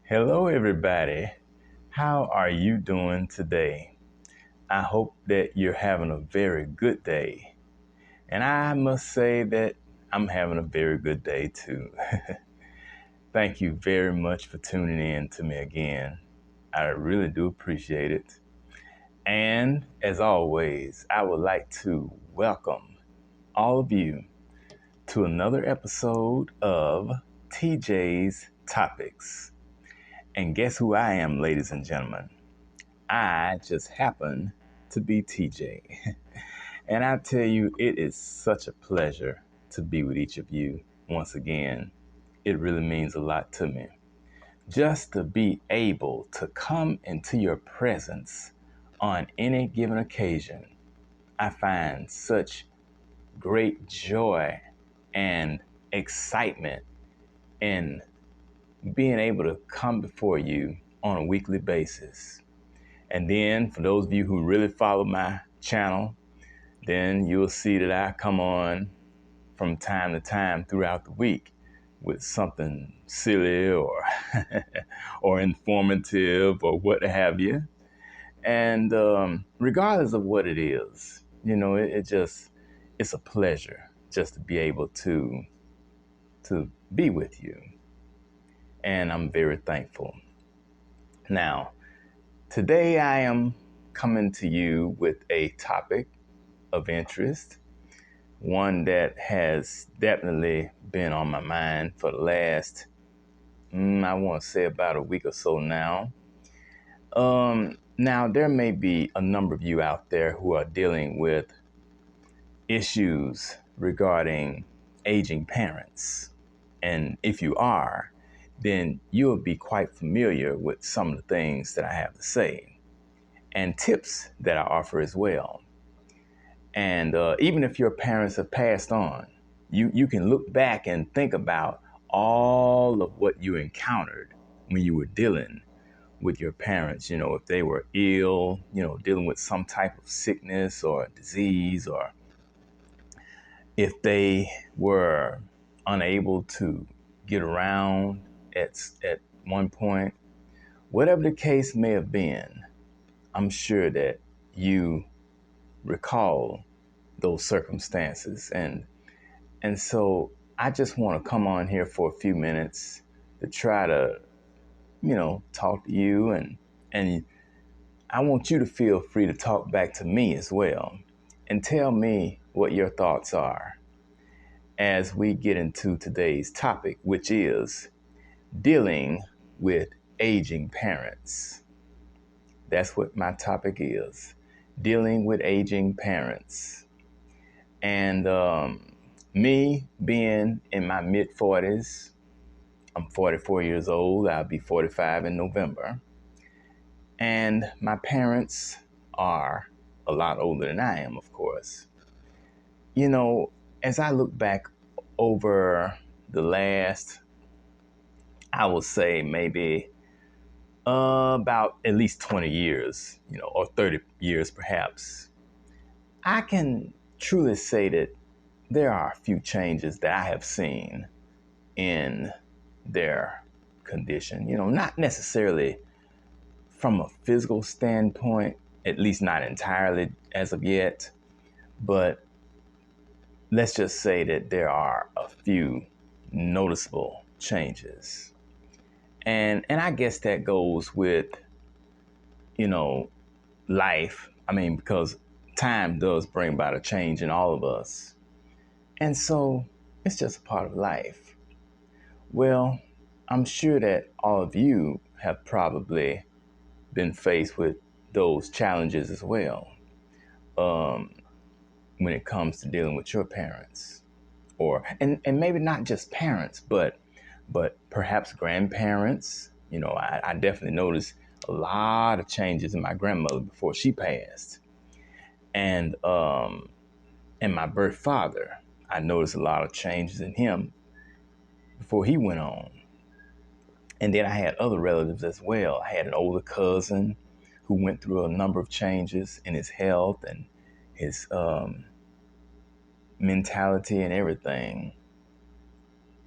Hello, everybody. How are you doing today? I hope that you're having a very good day. And I must say that I'm having a very good day too. Thank you very much for tuning in to me again. I really do appreciate it. And as always, I would like to welcome all of you to another episode of TJ's Topics. And guess who I am, ladies and gentlemen? I just happen to be TJ. And I tell you, it is such a pleasure to be with each of you once again. It really means a lot to me. Just to be able to come into your presence on any given occasion, I find such great joy and excitement in being able to come before you on a weekly basis. And then for those of you who really follow my channel, then you'll see that I come on from time to time throughout the week with something silly or or informative or what have you. And regardless of what it is, it's a pleasure just to be able to be with you. And I'm very thankful. Now, today I am coming to you with a topic of interest, one that has definitely been on my mind for the last, I want to say about a week or so now. Now, there may be a number of you out there who are dealing with issues regarding aging parents. And if you are, then you'll be quite familiar with some of the things that I have to say and tips that I offer as well. And even if your parents have passed on, you can look back and think about all of what you encountered when you were dealing with your parents. If they were ill, dealing with some type of sickness or disease, or if they were unable to get around at one point, whatever the case may have been, I'm sure that you recall those circumstances. And so I just want to come on here for a few minutes to try to, talk to you, and I want you to feel free to talk back to me as well and tell me what your thoughts are as we get into today's topic, which is dealing with aging parents. That's what my topic is, dealing with aging parents. And me being in my mid 40s, I'm 44 years old. I'll be 45 in November. And my parents are a lot older than I am, of course. As I look back over the last, I will say maybe about at least 20 years, or 30 years perhaps, I can truly say that there are a few changes that I have seen in their condition. Not necessarily from a physical standpoint, at least not entirely as of yet, but let's just say that there are a few noticeable changes. And I guess that goes with, you know, life. I mean, because time does bring about a change in all of us. And so it's just a part of life. Well, I'm sure that all of you have probably been faced with those challenges as well, um, when it comes to dealing with your parents, or and maybe not just parents, but perhaps grandparents. I definitely noticed a lot of changes in my grandmother before she passed, and my birth father. I noticed a lot of changes in him before he went on. And then I had other relatives as well. I had an older cousin who went through a number of changes in his health and his mentality and everything.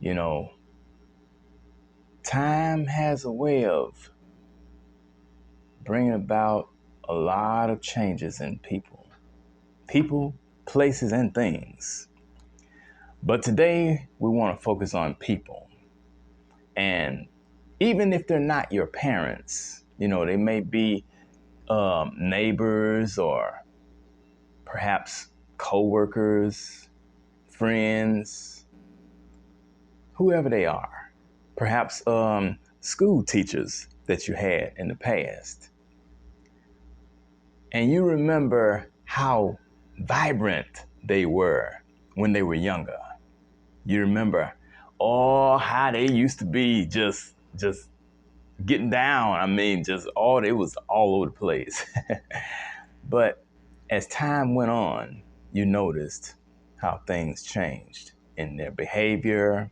You know, time has a way of bringing about a lot of changes in people, places, and things. But today we want to focus on people. And even if they're not your parents, they may be neighbors or perhaps coworkers, friends, whoever they are, perhaps school teachers that you had in the past. And you remember how vibrant they were when they were younger. You remember, how they used to be just getting down. I mean, it was all over the place. But as time went on, you noticed how things changed in their behavior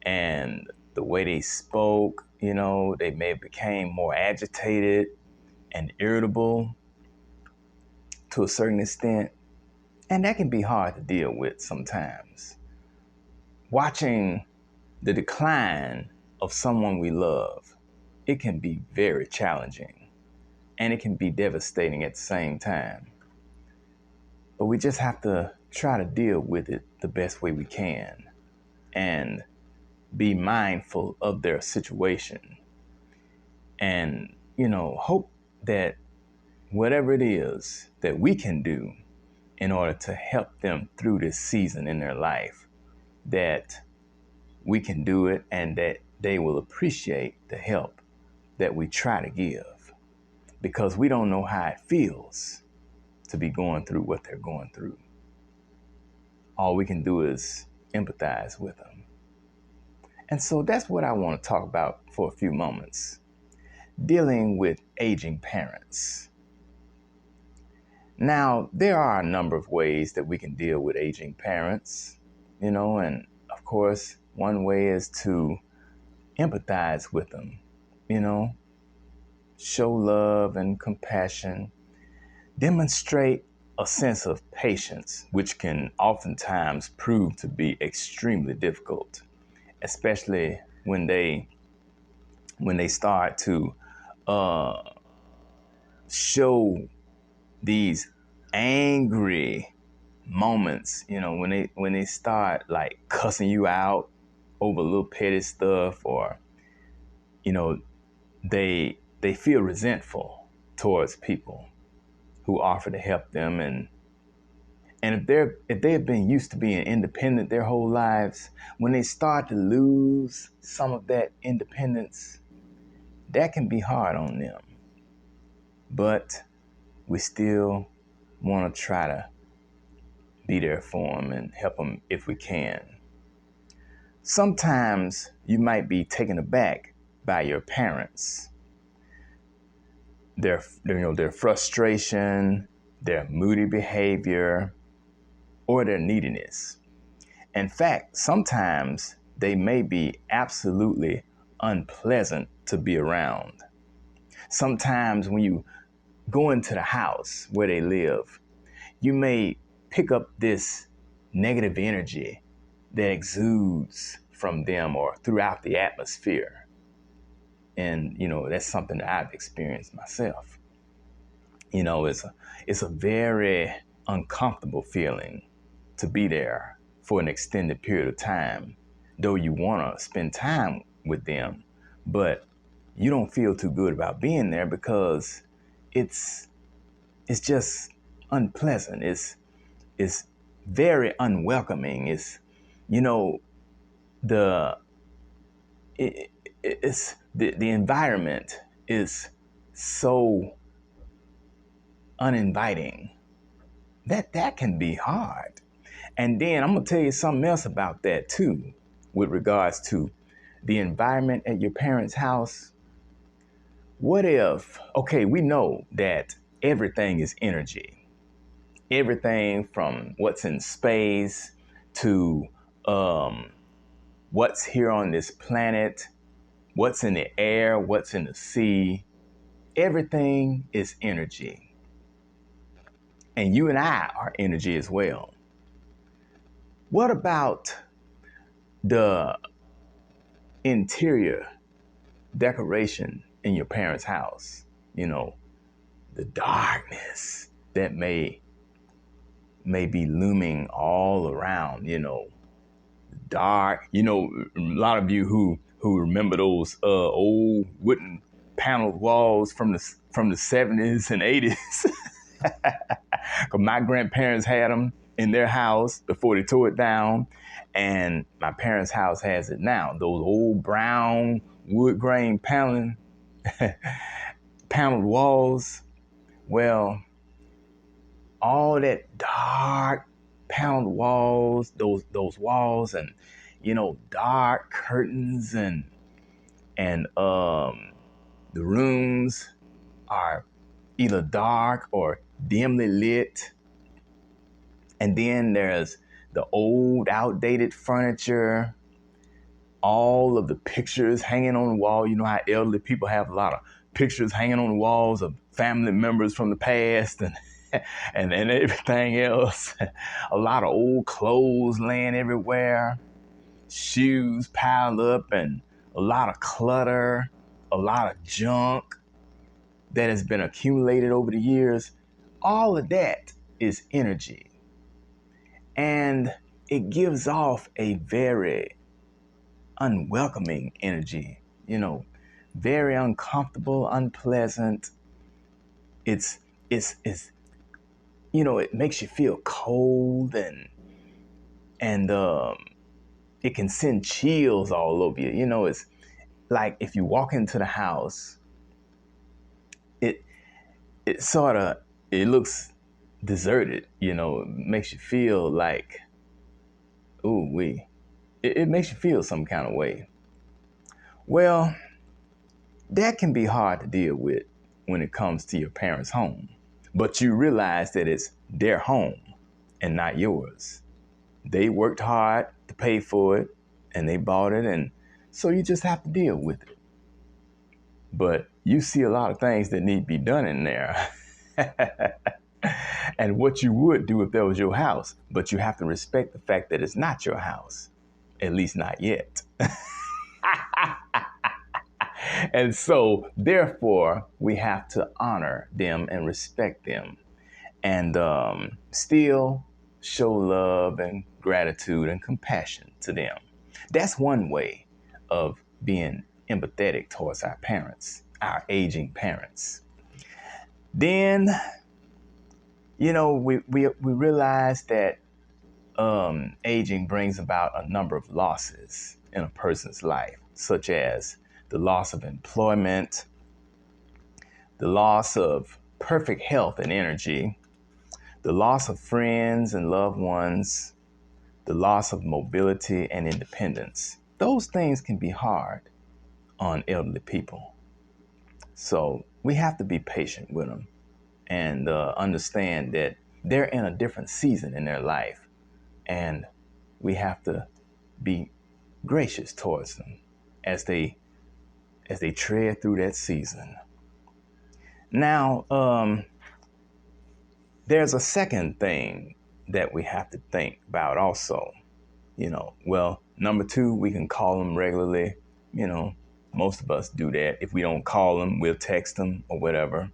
and the way they spoke. They may have became more agitated and irritable to a certain extent. And that can be hard to deal with sometimes. Watching the decline of someone we love, it can be very challenging and it can be devastating at the same time. But we just have to try to deal with it the best way we can and be mindful of their situation and, hope that whatever it is that we can do in order to help them through this season in their life, that we can do it and that they will appreciate the help that we try to give, because we don't know how it feels to be going through what they're going through. All we can do is empathize with them. And so that's what I want to talk about for a few moments: dealing with aging parents. Now, there are a number of ways that we can deal with aging parents, and of course, one way is to empathize with them, show love and compassion, demonstrate a sense of patience, which can oftentimes prove to be extremely difficult, especially when they start to uh, show these angry moments. When they start like cussing you out over little petty stuff, or they feel resentful towards people who offer to help them, and if they have been used to being independent their whole lives, when they start to lose some of that independence, that can be hard on them. But we still want to try to be there for them and help them if we can. Sometimes you might be taken aback by your parents, their frustration, their moody behavior, or their neediness. In fact, sometimes they may be absolutely unpleasant to be around. Sometimes when you go into the house where they live, you may pick up this negative energy that exudes from them or throughout the atmosphere. And, that's something that I've experienced myself. It's a very uncomfortable feeling to be there for an extended period of time, though you want to spend time with them, but you don't feel too good about being there because it's just unpleasant. It's very unwelcoming. It's the it's the environment is so uninviting that can be hard. And then I'm gonna tell you something else about that too, with regards to the environment at your parents' house. What if, okay, we know that everything is energy. Everything from what's in space to what's here on this planet, what's in the air, what's in the sea, everything is energy. And you and I are energy as well. What about the interior decoration in your parents' house, you know, the darkness that may be looming all around, you know, dark. You know, a lot of you who remember those old wooden paneled walls from the 70s and 80s. Cause my grandparents had them in their house before they tore it down, and my parents' house has it now. Those old brown wood grain paneled walls. Well, all that dark paneled walls, those walls, and you know, dark curtains, and the rooms are either dark or dimly lit. And then there's the old outdated furniture, all of the pictures hanging on the wall. You know how elderly people have a lot of pictures hanging on the walls of family members from the past and and everything else. A lot of old clothes laying everywhere, shoes piled up, and a lot of clutter, a lot of junk that has been accumulated over the years. All of that is energy. And it gives off a very unwelcoming energy, you know, very uncomfortable, unpleasant. It's you know, it makes you feel cold, and it can send chills all over you. You know, it's like if you walk into the house, it it sort of it looks deserted. You know, it makes you feel like, ooh, it makes you feel some kind of way. Well, that can be hard to deal with when it comes to your parents' home, but you realize that it's their home and not yours. They worked hard to pay for it and they bought it, and so you just have to deal with it. But you see a lot of things that need to be done in there. And what you would do if that was your house, but you have to respect the fact that it's not your house, at least not yet. And so, therefore, we have to honor them and respect them, and still show love and gratitude and compassion to them. That's one way of being empathetic towards our parents, our aging parents. Then, you know, we realize that aging brings about a number of losses in a person's life, such as the loss of employment, the loss of perfect health and energy, the loss of friends and loved ones, the loss of mobility and independence. Those things can be hard on elderly people. So we have to be patient with them and understand that they're in a different season in their life. And we have to be gracious towards them as they tread through that season. Now, there's a second thing that we have to think about also. You know, well, number two, we can call them regularly. You know, most of us do that. If we don't call them, we'll text them or whatever.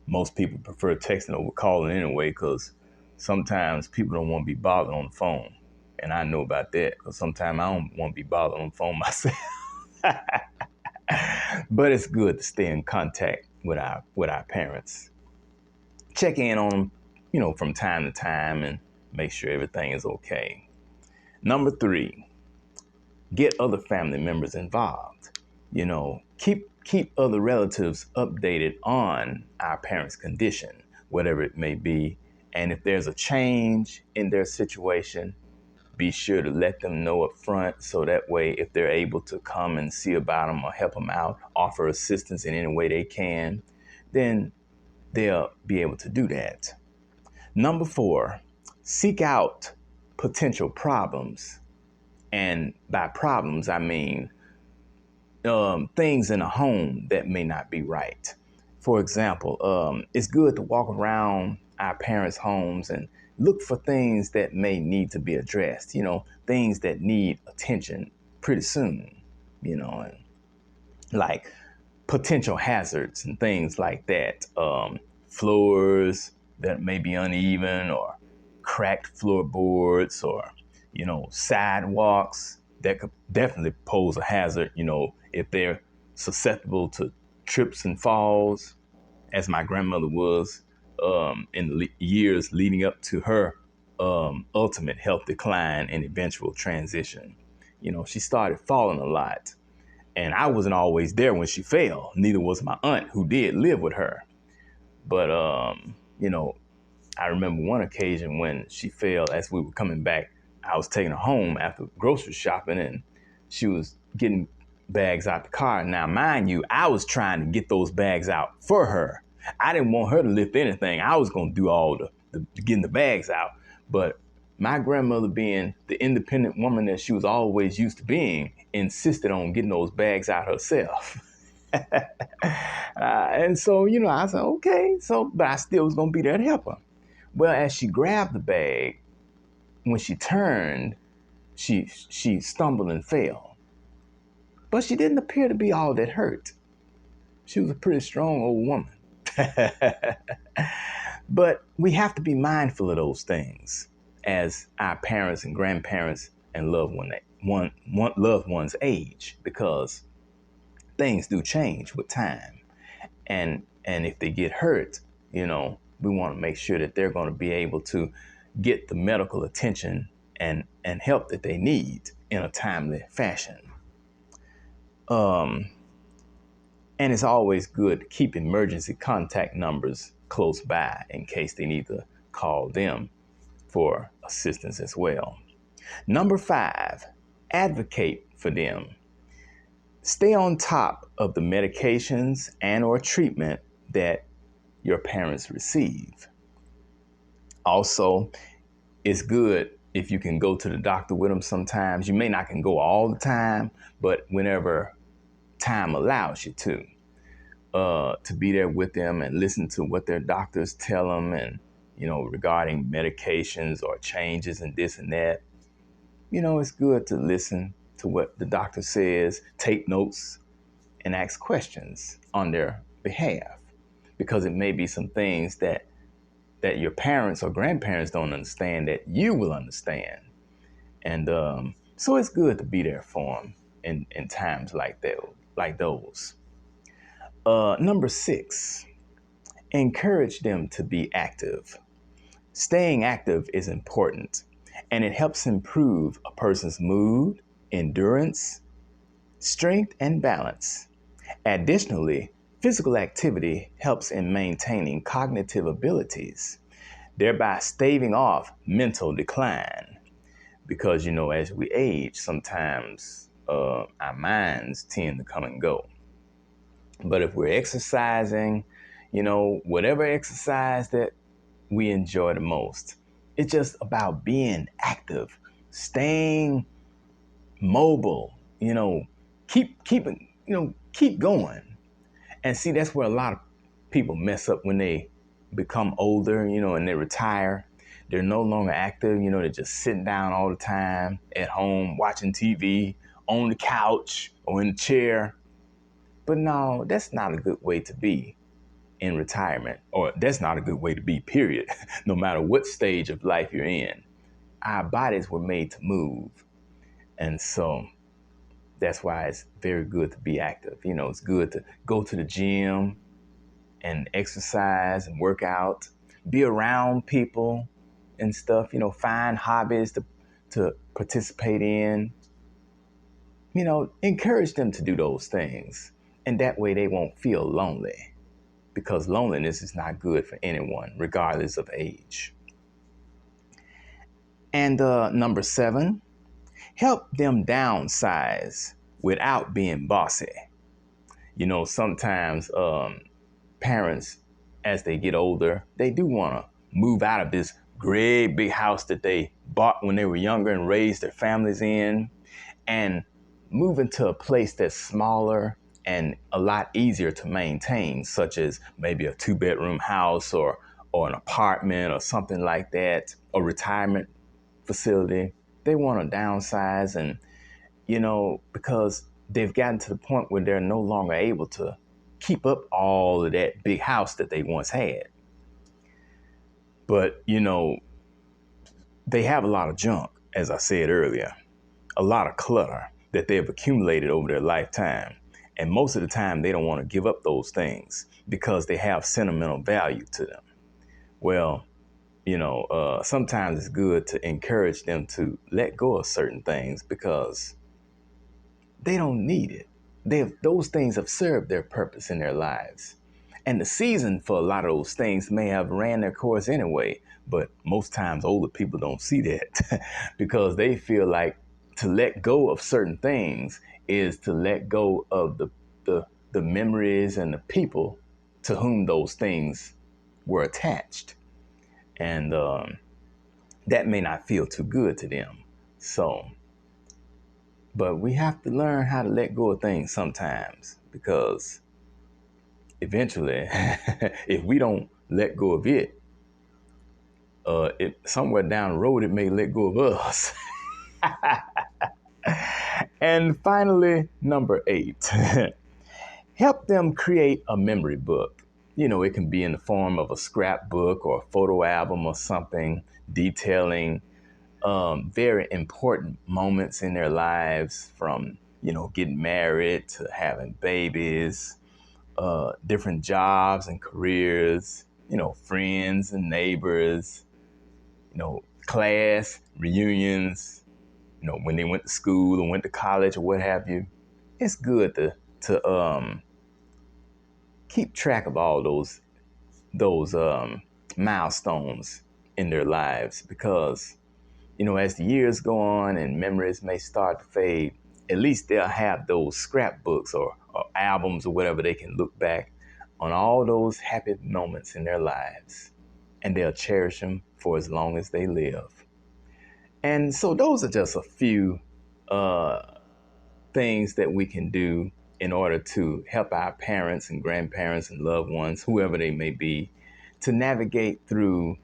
Most people prefer texting over calling anyway, because sometimes people don't want to be bothered on the phone. And I know about that, because sometimes I don't want to be bothered on the phone myself. But it's good to stay in contact with our parents. Check in on them, you know, from time to time and make sure everything is okay. Number three, get other family members involved. You know, keep other relatives updated on our parents' condition, whatever it may be. And if there's a change in their situation, be sure to let them know up front, so that way if they're able to come and see about them or help them out, offer assistance in any way they can, then they'll be able to do that. Number four, seek out potential problems. And by problems, I mean things in a home that may not be right. For example, it's good to walk around our parents' homes and look for things that may need to be addressed, you know, things that need attention pretty soon, you know. And like potential hazards and things like that. Floors that may be uneven, or cracked floorboards, or, sidewalks that could definitely pose a hazard, if they're susceptible to trips and falls, as my grandmother was, in the years leading up to her ultimate health decline and eventual transition. She started falling a lot. And I wasn't always there when she fell. Neither was my aunt, who did live with her. But, I remember one occasion when she fell as we were coming back. I was taking her home after grocery shopping, and she was getting bags out the car. Now, mind you, I was trying to get those bags out for her. I didn't want her to lift anything. I was going to do all the getting the bags out. But my grandmother, being the independent woman that she was always used to being, insisted on getting those bags out herself. And so, I said, okay. But I still was going to be there to help her. Well, as she grabbed the bag, when she turned, she stumbled and fell. But she didn't appear to be all that hurt. She was a pretty strong old woman. But we have to be mindful of those things as our parents and grandparents and loved ones age, because things do change with time. And if they get hurt, we want to make sure that they're going to be able to get the medical attention and help that they need in a timely fashion. And it's always good to keep emergency contact numbers close by in case they need to call them for assistance as well. Number 5, advocate for them. Stay on top of the medications and or treatment that your parents receive. Also, it's good if you can go to the doctor with them sometimes. You may not can go all the time, but whenever time allows you to be there with them and listen to what their doctors tell them, and, regarding medications or changes and this and that. It's good to listen to what the doctor says, take notes, and ask questions on their behalf, because it may be some things that your parents or grandparents don't understand that you will understand. And so it's good to be there for them in times like those. Number 6, encourage them to be active. Staying active is important, and it helps improve a person's mood, endurance, strength, and balance. Additionally, physical activity helps in maintaining cognitive abilities, thereby staving off mental decline. Because, as we age, sometimes our minds tend to come and go. But if we're exercising, whatever exercise that we enjoy the most, it's just about being active, staying mobile, keep going. And see, that's where a lot of people mess up when they become older, and they retire. They're no longer active, they're just sitting down all the time at home, watching TV, on the couch or in the chair. But no, that's not a good way to be in retirement, or that's not a good way to be, period. No matter what stage of life you're in, our bodies were made to move. And so that's why it's very good to be active. It's good to go to the gym and exercise and work out, be around people and stuff, find hobbies to participate in, encourage them to do those things. And that way they won't feel lonely, because loneliness is not good for anyone, regardless of age. And number 7, help them downsize without being bossy. Sometimes parents, as they get older, they do want to move out of this great big house that they bought when they were younger and raised their families in, and move into a place that's smaller and a lot easier to maintain, such as maybe a 2-bedroom house or an apartment or something like that, a retirement facility. They want to downsize, and because they've gotten to the point where they're no longer able to keep up all of that big house that they once had. But, they have a lot of junk, as I said earlier, a lot of clutter that they've accumulated over their lifetime. And most of the time, they don't want to give up those things because they have sentimental value to them. Well, sometimes it's good to encourage them to let go of certain things because they don't need it. Those things have served their purpose in their lives. And the season for a lot of those things may have ran their course anyway, but most times older people don't see that because they feel like to let go of certain things is to let go of the memories and the people to whom those things were attached. And that may not feel too good to them. But we have to learn how to let go of things sometimes because eventually, if we don't let go of it somewhere down the road, it may let go of us. And finally, number 8, help them create a memory book. It can be in the form of a scrapbook or a photo album or something detailing very important moments in their lives from, getting married to having babies, different jobs and careers, friends and neighbors, class reunions, when they went to school or went to college or what have you. It's good to keep track of all those milestones in their lives because, as the years go on and memories may start to fade, at least they'll have those scrapbooks or albums or whatever they can look back on all those happy moments in their lives, and they'll cherish them for as long as they live. And so those are just a few uh, things that we can do in order to help our parents and grandparents and loved ones, whoever they may be, to navigate through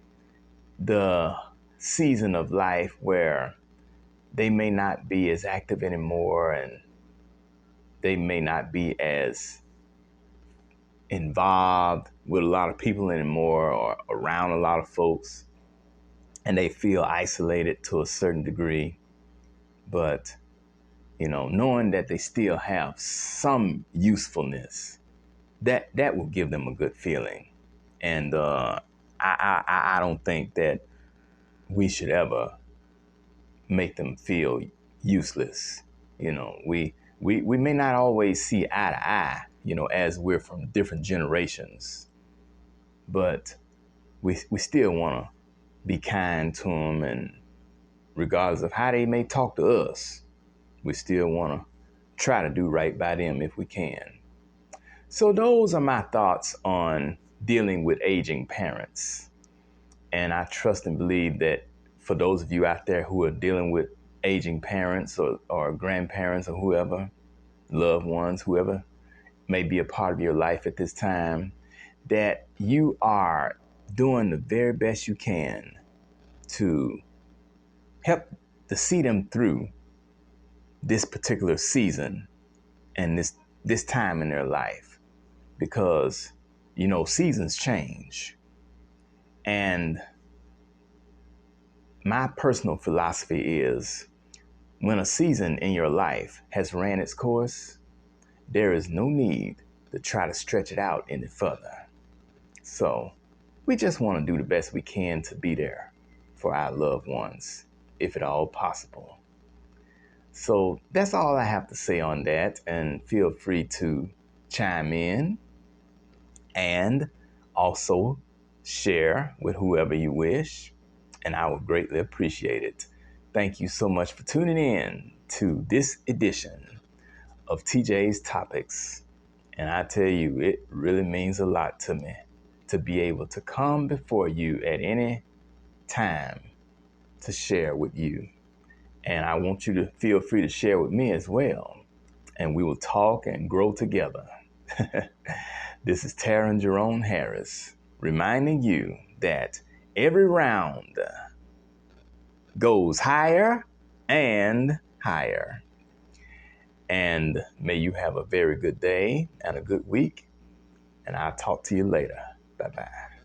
the season of life where they may not be as active anymore and they may not be as involved with a lot of people anymore or around a lot of folks, and they feel isolated to a certain degree. But, knowing that they still have some usefulness, that will give them a good feeling. And I don't think that we should ever make them feel useless. We may not always see eye to eye, as we're from different generations, but we still want to be kind to them, and regardless of how they may talk to us, we still want to try to do right by them if we can. So those are my thoughts on dealing with aging parents. And I trust and believe that for those of you out there who are dealing with aging parents or grandparents or whoever, loved ones, whoever may be a part of your life at this time, that you are doing the very best you can to help to see them through this particular season and this time in their life. Because, seasons change. And my personal philosophy is when a season in your life has ran its course, there is no need to try to stretch it out any further. So we just want to do the best we can to be there for our loved ones, if at all possible. So that's all I have to say on that. And feel free to chime in and also share with whoever you wish. And I would greatly appreciate it. Thank you so much for tuning in to this edition of TJ's Topics. And I tell you, it really means a lot to me to be able to come before you at any time to share with you. And I want you to feel free to share with me as well. And we will talk and grow together. This is Taryn Jerome Harris, reminding you that every round goes higher and higher. And may you have a very good day and a good week. And I'll talk to you later. Bye bye.